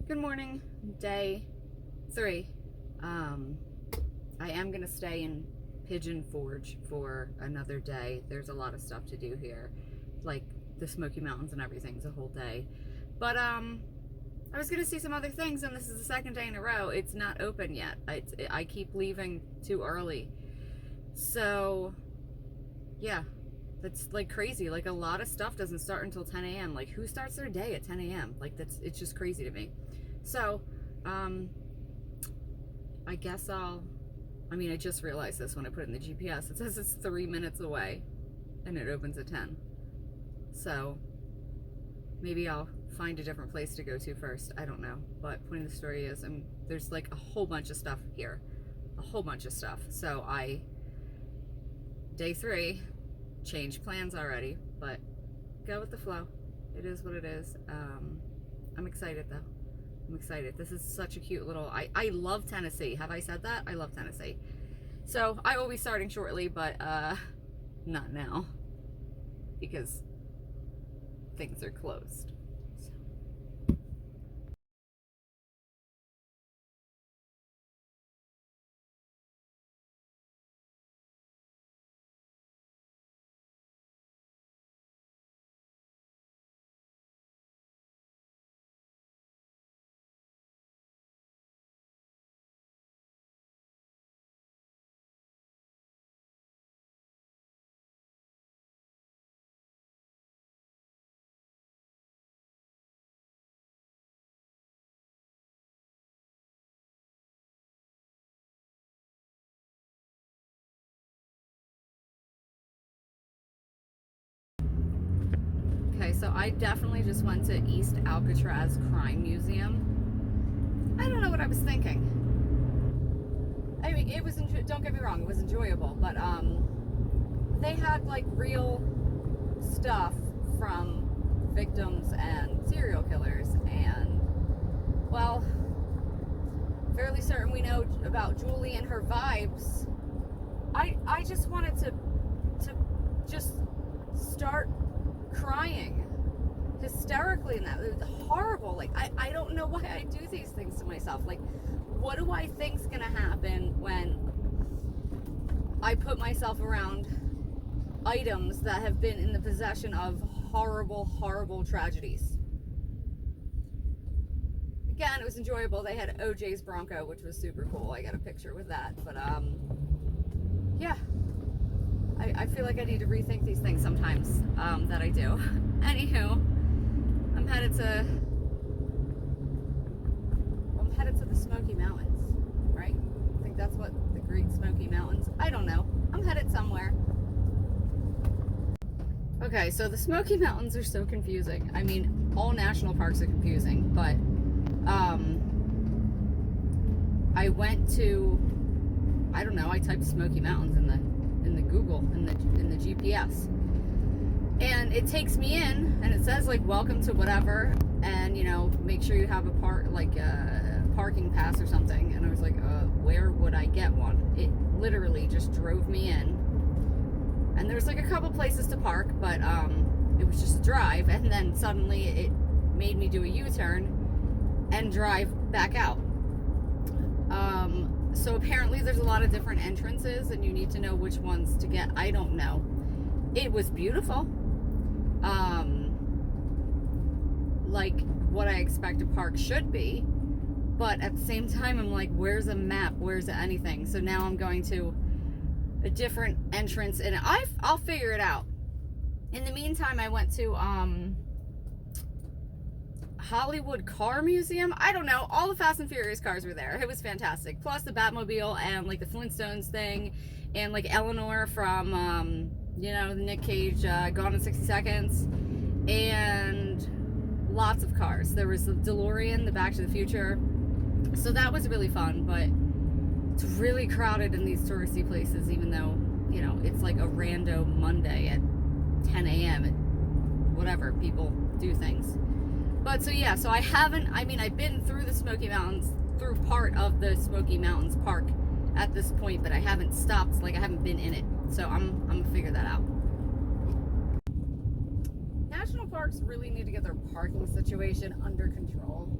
Good morning, day 3. I am gonna stay in Pigeon Forge for another day. There's a lot of stuff to do here, like the Smokey Mountains and everything's a whole day. But I was gonna see some other things, and this is the second day in a row it's not open yet. I keep leaving too early, so yeah, that's like crazy. Like a lot of stuff doesn't start until 10 a.m. Like who starts their day at 10 a.m.? Like it's just crazy to me. So I guess I just realized this when I put it in the GPS. It says it's 3 minutes away and it opens at 10. So maybe I'll find a different place to go to first. I don't know. But point of the story is there's like a whole bunch of stuff here. A whole bunch of stuff. So day 3, changed plans already, but go with the flow. It is what it is. I'm excited though. I'm excited. This is such a cute little, I love Tennessee. Have I said that? I love Tennessee. So I will be starting shortly, but not now because things are closed. Okay, so I definitely just went to East Alcatraz Crime Museum. I don't know what I was thinking. I mean, it was, don't get me wrong, it was enjoyable, but they had like real stuff from victims and serial killers, and well, fairly certain we know about Julie and her vibes. I just wanted to just start crying hysterically, and that it was horrible. Like I don't know why I do these things to myself. Like, what do I think's gonna happen when I put myself around items that have been in the possession of horrible tragedies? Again, it was enjoyable. They had OJ's Bronco, which was super cool. I got a picture with that. But yeah, I feel like I need to rethink these things sometimes that I do. Anywho, I'm headed to the Smokey Mountains, right? I think that's what the Great Smokey Mountains. I don't know. I'm headed somewhere. Okay, so the Smokey Mountains are so confusing. I mean, all national parks are confusing, but I went to, I don't know, I typed Smokey Mountains in the Google, in the GPS, and it takes me in, and it says like welcome to whatever, and you know, make sure you have a parking pass or something. And I was like, where would I get one? It literally just drove me in, and there's like a couple places to park, but it was just a drive, and then suddenly it made me do a U-turn and drive back out. So apparently there's a lot of different entrances, and you need to know which ones to get. I don't know. It was beautiful. Like what I expect a park should be. But at the same time, I'm like, where's a map? Where's anything? So now I'm going to a different entrance, and I'll figure it out. In the meantime, I went to Hollywood Car Museum. I don't know. All the Fast and Furious cars were there. It was fantastic. Plus the Batmobile and like the Flintstones thing, and like Eleanor from the Nick Cage Gone in 60 Seconds, and lots of cars. There was the DeLorean, the Back to the Future. So that was really fun, but it's really crowded in these touristy places, even though, you know, it's like a rando Monday at 10 a.m. and whatever, people do things. But so yeah, so I've been through the Smoky Mountains, through part of the Smoky Mountains Park at this point, but I haven't stopped, like I haven't been in it. So I'm gonna figure that out. National parks really need to get their parking situation under control.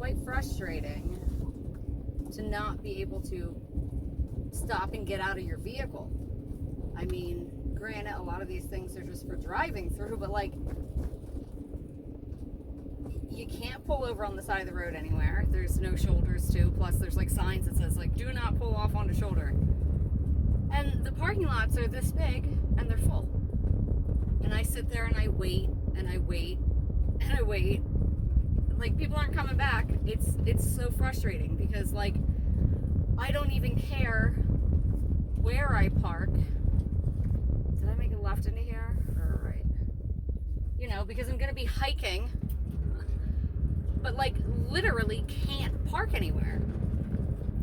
quite frustrating to not be able to stop and get out of your vehicle. I mean, granted, a lot of these things are just for driving through, but like, you can't pull over on the side of the road anywhere. There's no shoulders too, plus there's like signs that says like, do not pull off onto shoulder. And the parking lots are this big and they're full. And I sit there and I wait and I wait and I wait. Like, people aren't coming back. It's so frustrating because like, I don't even care where I park. Did I make a left into here or right? You know, because I'm gonna be hiking, but like literally can't park anywhere.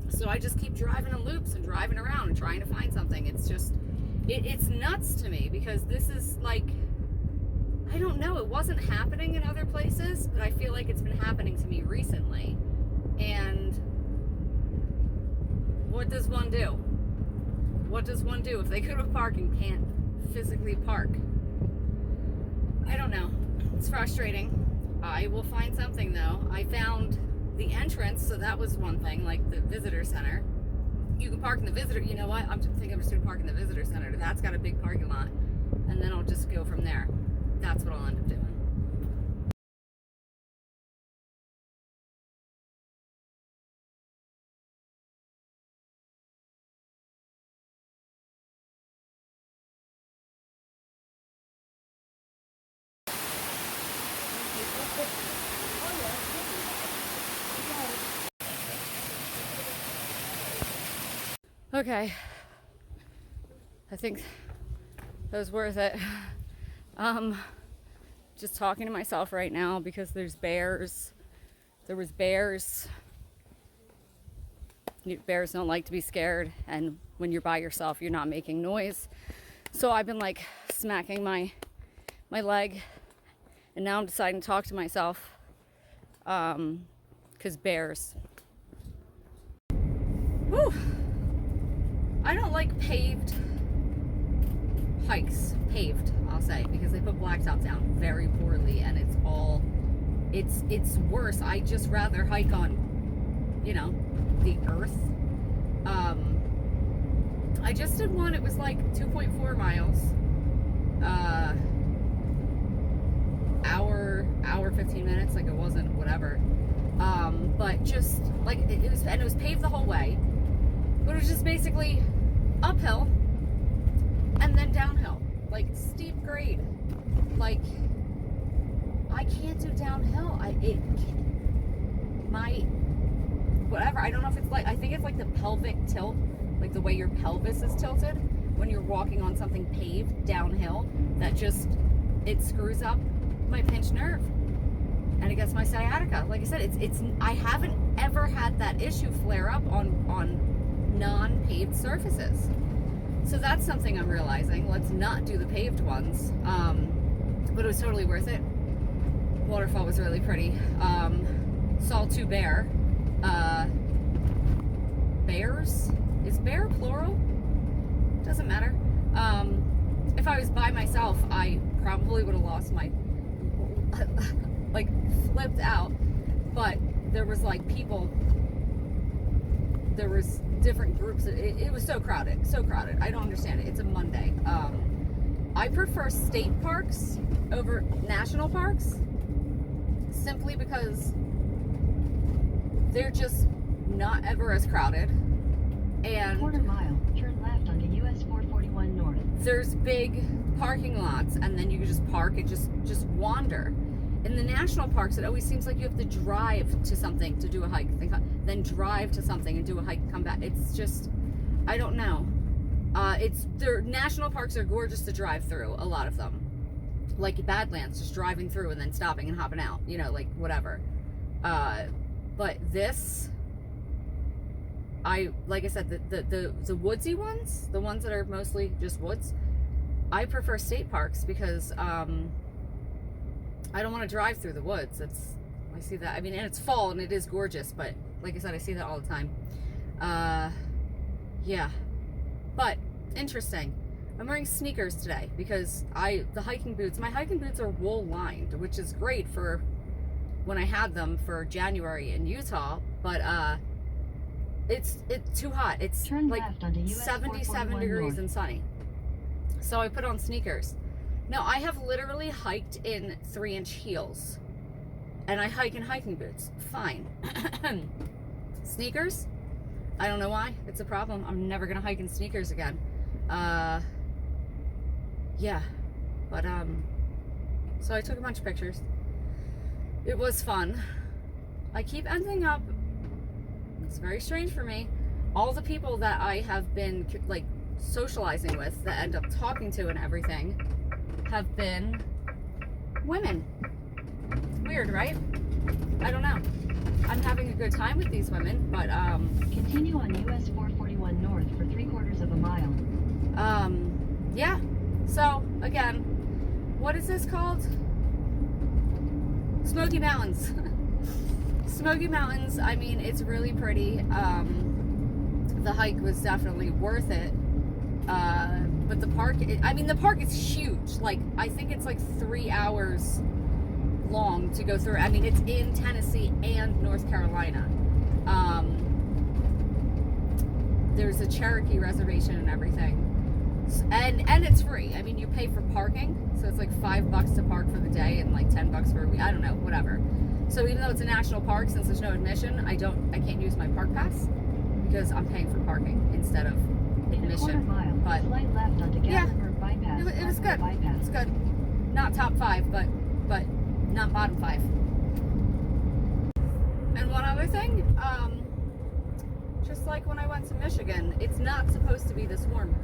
So I just keep driving in loops and driving around and trying to find something. It's just, it's nuts to me because this is like, I don't know, it wasn't happening in other places, but I feel like it's been happening to me recently. And what does one do? What does one do if they go to a park and can't physically park? I don't know. It's frustrating. I will find something though. I found the entrance, so that was one thing, like the visitor center. You can park in the visitor, you know what? I'm just gonna park in the visitor center. That's got a big parking lot. And then I'll just go from there. That's what I'll end up doing. Okay, I think that was worth it. Just talking to myself right now because there's bears. There was bears. Bears don't like to be scared, and when you're by yourself, you're not making noise. So I've been like smacking my leg, and now I'm deciding to talk to myself because bears. Whew. I don't like paved hikes, I'll say, because they put blacktops down very poorly, and it's worse. I just rather hike on, you know, the earth. I just did one, it was like 2.4 miles, hour 15 minutes, like it wasn't whatever, but just like it was paved the whole way, but it was just basically uphill and then downhill, like steep grade. Like, I can't do downhill. Whatever, I don't know if it's like, I think it's like the pelvic tilt, like the way your pelvis is tilted when you're walking on something paved downhill, that just, it screws up my pinched nerve and it gets my sciatica. Like I said, I haven't ever had that issue flare up on non-paved surfaces. So that's something I'm realizing. Let's not do the paved ones. But it was totally worth it. Waterfall was really pretty. Saw two bears. Is bear plural? Doesn't matter. If I was by myself, I probably would have lost my, like, flipped out. But there was like people, there was different groups. It was so crowded. I don't understand it. It's a Monday. I prefer state parks over national parks simply because they're just not ever as crowded. And quarter mile, turn left onto US 441 North. There's big parking lots, and then you can just park and just wander. In the national parks, it always seems like you have to drive to something to do a hike, then drive to something and do a hike and come back. It's just, I don't know. Their national parks are gorgeous to drive through, a lot of them. Like Badlands, just driving through and then stopping and hopping out, you know, like whatever. But this, like I said, the woodsy ones, the ones that are mostly just woods, I prefer state parks because I don't want to drive through the woods. I see that. I mean, and it's fall and it is gorgeous, but like I said, I see that all the time. Yeah, but interesting. I'm wearing sneakers today because my hiking boots are wool lined, which is great for when I had them for January in Utah, but it's too hot. It's Turn like left onto US 77 441 degrees north. and sunny. So I put on sneakers. Now, I have literally hiked in 3-inch heels. And I hike in hiking boots. Fine. Sneakers? I don't know why. It's a problem. I'm never going to hike in sneakers again. Yeah. But, so I took a bunch of pictures. It was fun. I keep ending up, it's very strange for me, all the people that I have been, like, socializing with, that end up talking to and everything, have been women. Weird, right? I don't know. I'm having a good time with these women, but Continue on US 441 north for 3/4 of a mile. yeah. So again, what is this called? Smokey Mountains. Smokey Mountains. I mean, it's really pretty. The hike was definitely worth it. But the park, the park is huge. Like, I think it's like 3 hours long to go through. I mean, it's in Tennessee and North Carolina. There's a Cherokee reservation and everything. And it's free. I mean, you pay for parking, so it's like $5 to park for the day and like $10 for a week. I don't know, whatever. So even though it's a national park, since there's no admission, I can't use my park pass because I'm paying for parking instead of In a quarter admission. mile, But slight left onto yeah, Gatlinburg bypass. it was good. Bypass. It's good. Not top 5, but not bottom 5. And one other thing, just like when I went to Michigan, it's not supposed to be this warm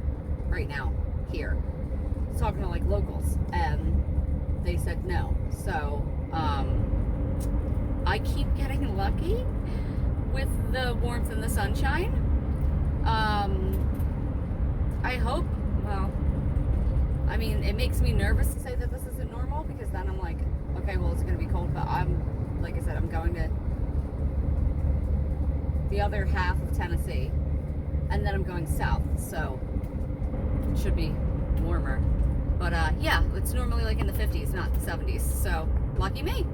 right now here. I was talking to like locals, and they said no. So I keep getting lucky with the warmth and the sunshine. I hope, well, I mean, it makes me nervous to say that this isn't normal, because then I'm like, okay, well, it's going to be cold, but like I said, I'm going to the other half of Tennessee, and then I'm going south, so it should be warmer. But yeah, it's normally like in the 50s, not the 70s, so lucky me.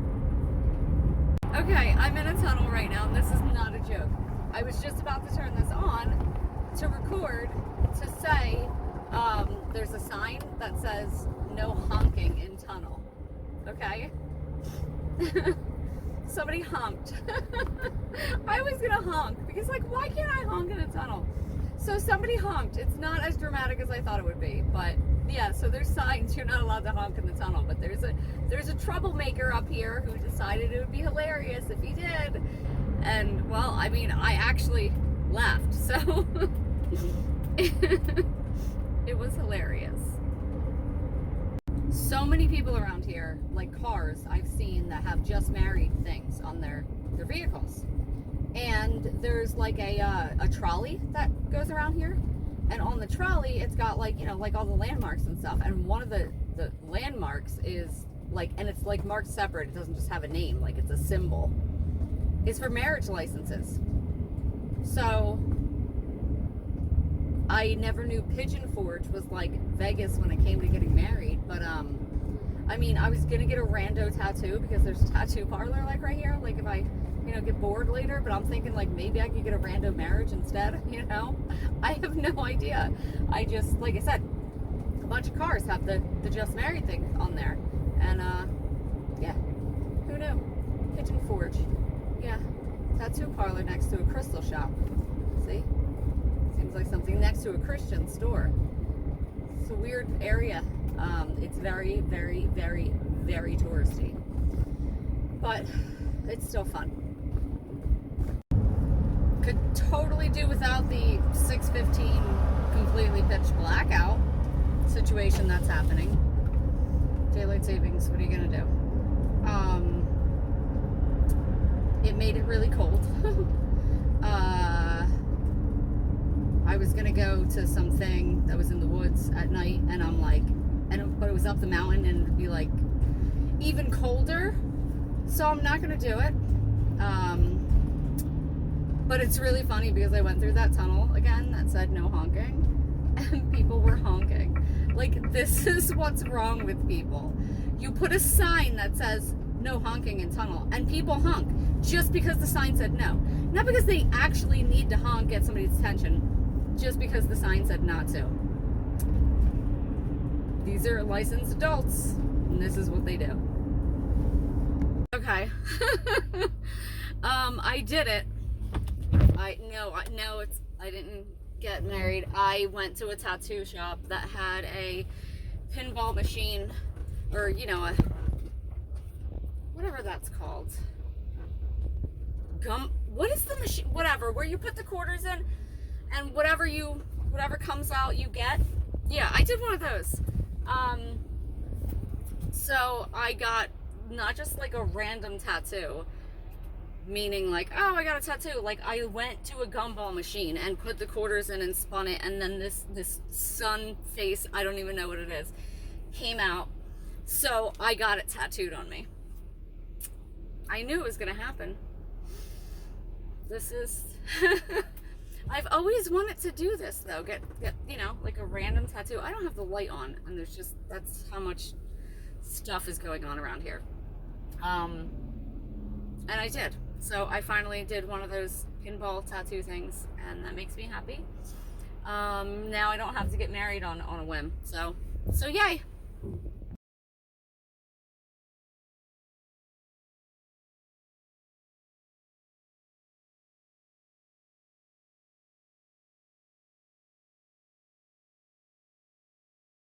Okay, I'm in a tunnel right now, and this is not a joke. I was just about to turn this on to record, to say there's a sign that says no honking in tunnel. Okay? Somebody honked. I was gonna honk because, like, why can't I honk in a tunnel? So somebody honked. It's not as dramatic as I thought it would be, but yeah, so there's signs you're not allowed to honk in the tunnel, but there's a troublemaker up here who decided it would be hilarious if he did. And well, I mean, I actually laughed, so it was hilarious. So many people around here, like cars I've seen that have just married things on their vehicles. And there's like a trolley that goes around here. And on the trolley, it's got like, you know, like all the landmarks and stuff. And one of the landmarks is like, and it's like marked separate. It doesn't just have a name, like it's a symbol. It's for marriage licenses. So I never knew Pigeon Forge was like Vegas when it came to getting married, but I mean, I was gonna get a rando tattoo because there's a tattoo parlor like right here, like if I, you know, get bored later, but I'm thinking like maybe I could get a rando marriage instead, you know? I have no idea. I just, like I said, a bunch of cars have the just married thing on there, and yeah, who knew? Pigeon Forge, yeah, tattoo parlor next to a crystal shop. See? Seems like something next to a Christian store. It's a weird area. It's very, very, very, very touristy. But it's still fun. Could totally do without the 6:15 completely pitch blackout situation that's happening. Daylight savings, what are you gonna do? It made it really cold. I was gonna go to something that was in the woods at night, and I'm like, but it was up the mountain, and it'd be like even colder, so I'm not gonna do it. But it's really funny because I went through that tunnel again that said no honking, and people were honking. Like, this is what's wrong with people. You put a sign that says no honking in tunnel, and people honk just because the sign said no. Not because they actually need to honk, get somebody's attention, just because the sign said not to. These are licensed adults, and this is what they do. Okay. I did it. I didn't get married. I went to a tattoo shop that had a pinball machine, or whatever that's called. What is the machine? Whatever, where you put the quarters in, and whatever comes out, you get. Yeah, I did one of those. So I got not just like a random tattoo, meaning like, oh, I got a tattoo. Like, I went to a gumball machine and put the quarters in and spun it, and then this sun face, I don't even know what it is, came out. So I got it tattooed on me. I knew it was gonna happen. This is I've always wanted to do this though. Get like a random tattoo. I don't have the light on, and that's how much stuff is going on around here. And I did. So I finally did one of those pinball tattoo things, and that makes me happy. Now I don't have to get married on a whim. So yay.